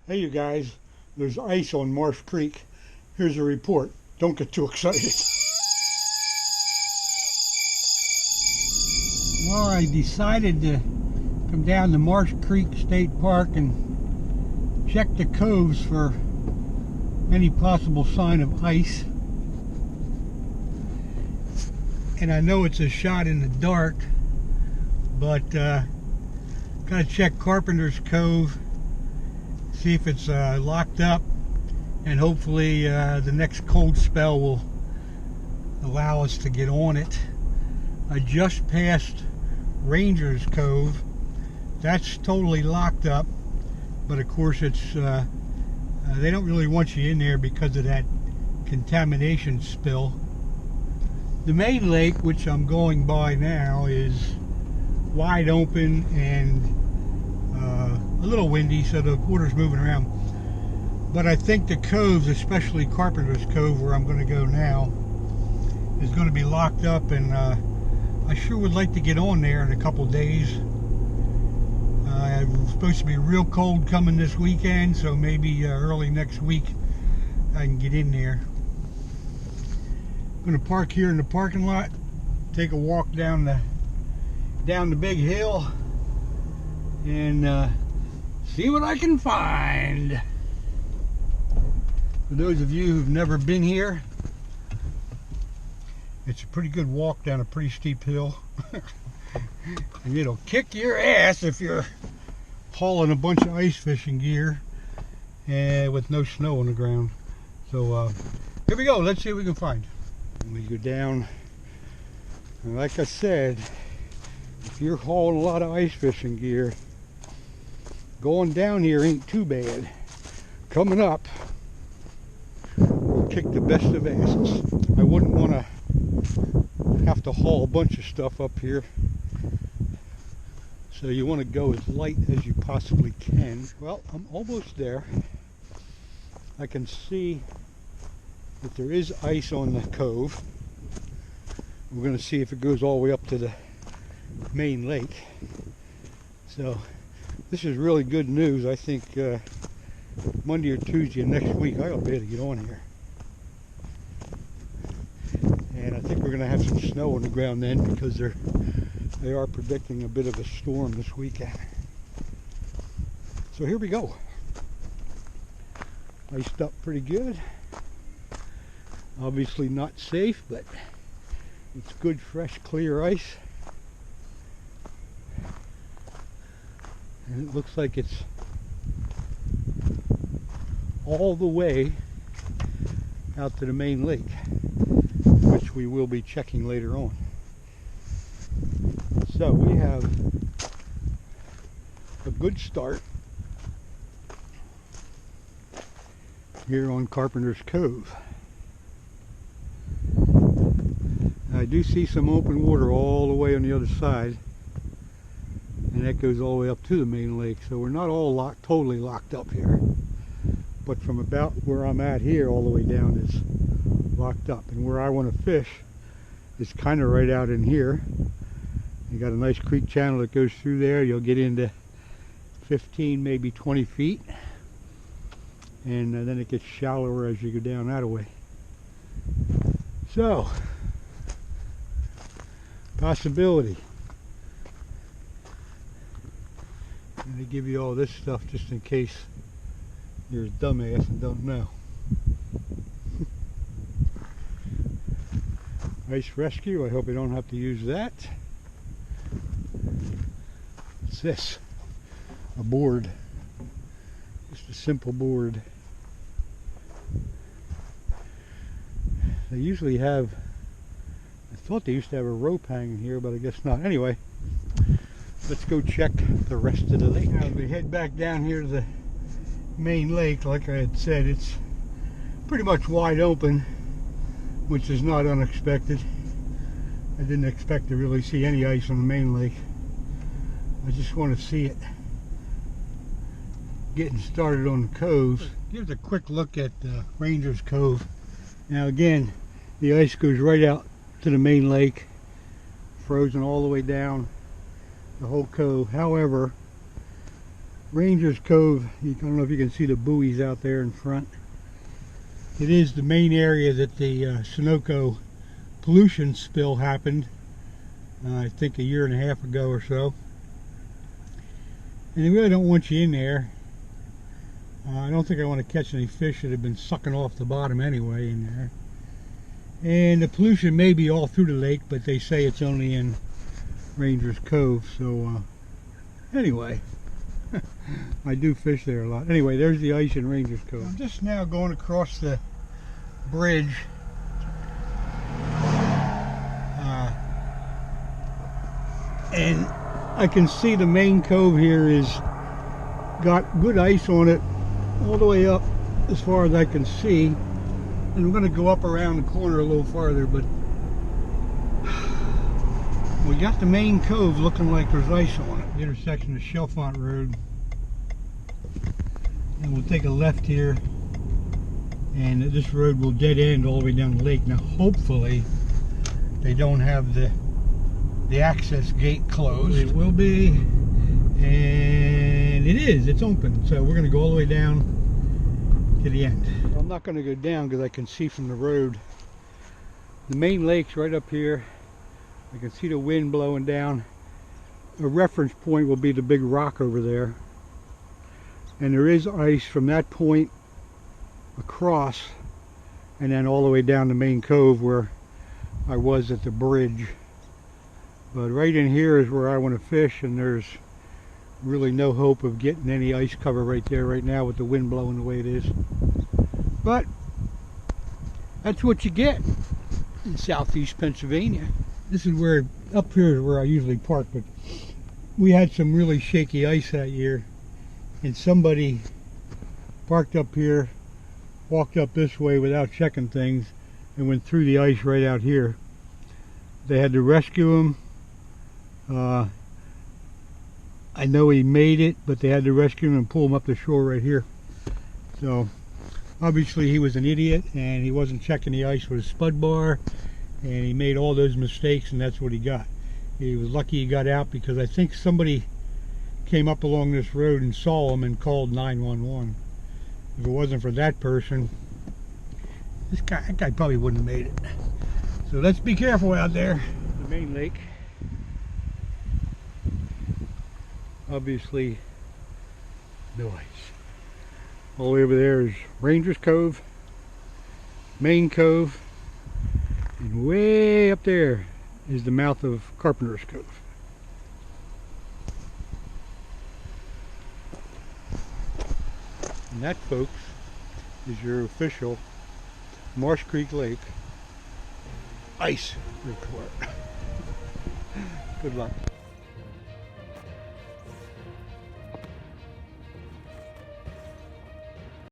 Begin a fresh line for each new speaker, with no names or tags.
Hey you guys, there's ice on Marsh Creek. Here's a report. Don't get too excited. Well, I decided to come down to Marsh Creek State Park and check the coves for any possible sign of ice. And I know it's a shot in the dark, but gotta check Carpenter's Cove, see if it's locked up, and hopefully the next cold spell will allow us to get on it. I just passed Ranger's Cove. That's totally locked up, but of course it's they don't really want you in there because of that contamination spill. The main lake, which I'm going by now, is wide open and a little windy, so the water's moving around. But I think the coves, especially Carpenter's Cove, where I'm going to go now, is going to be locked up, and I sure would like to get on there in a couple days. It's supposed to be real cold coming this weekend, so maybe early next week I can get in there. I'm going to park here in the parking lot, take a walk down the big hill, and see what I can find. For those of you who've never been here, it's a pretty good walk down a pretty steep hill. And it'll kick your ass if you're hauling a bunch of ice fishing gear and with no snow on the ground. So here we go, let's see what we can find. We go down, and like I said, if you're hauling a lot of ice fishing gear, going down here ain't too bad. Coming up will kick the best of asses. I wouldn't want to have to haul a bunch of stuff up here, so you want to go as light as you possibly can. Well, I'm almost there. I can see that there is ice on the cove. We're going to see if it goes all the way up to the main lake. So this is really good news. I think Monday or Tuesday of next week I ought to be able to get on here. And I think we're going to have some snow on the ground then, because they are predicting a bit of a storm this weekend. So here we go. Iced up pretty good. Obviously not safe, but it's good, fresh, clear ice. And it looks like it's all the way out to the main lake, which we will be checking later on. So we have a good start here on Carpenter's Cove. I do see some open water all the way on the other side, and that goes all the way up to the main lake, so we're not all totally locked up here, but from about where I'm at here all the way down is locked up. And where I want to fish is kind of right out in here. You got a nice creek channel that goes through there. You'll get into 15, maybe 20 feet, and then it gets shallower as you go down that way. So possibility. And they give you all this stuff just in case you're a dumbass and don't know. Ice rescue, I hope I don't have to use that. What's this? A board. Just a simple board. They usually have, I thought they used to have a rope hanging here, but I guess not. Anyway, let's go check the rest of the lake. As we head back down here to the main lake, like I had said, it's pretty much wide open, which is not unexpected. I didn't expect to really see any ice on the main lake. I just want to see it getting started on the coves. Here's a quick look at Ranger's Cove. Now again, the ice goes right out to the main lake, frozen all the way down the whole cove. However, Rangers Cove. I don't know if you can see the buoys out there in front. It is the main area that the Sunoco pollution spill happened, I think a year and a half ago or so. And they really don't want you in there. I don't think I want to catch any fish that have been sucking off the bottom anyway in there. And the pollution may be all through the lake, but they say it's only in Rangers Cove. So anyway, I do fish there a lot. Anyway, there's the ice in Rangers Cove. I'm just now going across the bridge. And I can see the main cove here is got good ice on it all the way up as far as I can see. And I'm going to go up around the corner a little farther, but we got the main cove looking like there's ice on it. The intersection of Chalfont Road. And we'll take a left here, and this road will dead end all the way down the lake. Now hopefully they don't have the access gate closed. It will be, and it is. It's open. So we're going to go all the way down to the end. I'm not going to go down because I can see from the road. The main lake's right up here. I can see the wind blowing down. A reference point will be the big rock over there. And there is ice from that point across and then all the way down the main cove where I was at the bridge. But right in here is where I want to fish, and there's really no hope of getting any ice cover right there right now with the wind blowing the way it is. But that's what you get in southeast Pennsylvania. This is where, up here is where I usually park, but we had some really shaky ice that year, and somebody parked up here, walked up this way without checking things, and went through the ice right out here. They had to rescue him. I know he made it, but they had to rescue him and pull him up the shore right here. So obviously he was an idiot, and he wasn't checking the ice with a spud bar, and he made all those mistakes, and that's what he got. He was lucky he got out, because I think somebody came up along this road and saw him and called 911. If it wasn't for that person, that guy probably wouldn't have made it. So let's be careful out there. The main lake. Obviously, no ice. All the way over there is Rangers Cove, Main Cove, and way up there is the mouth of Carpenter's Cove. And that, folks, is your official Marsh Creek Lake ice report. Good luck.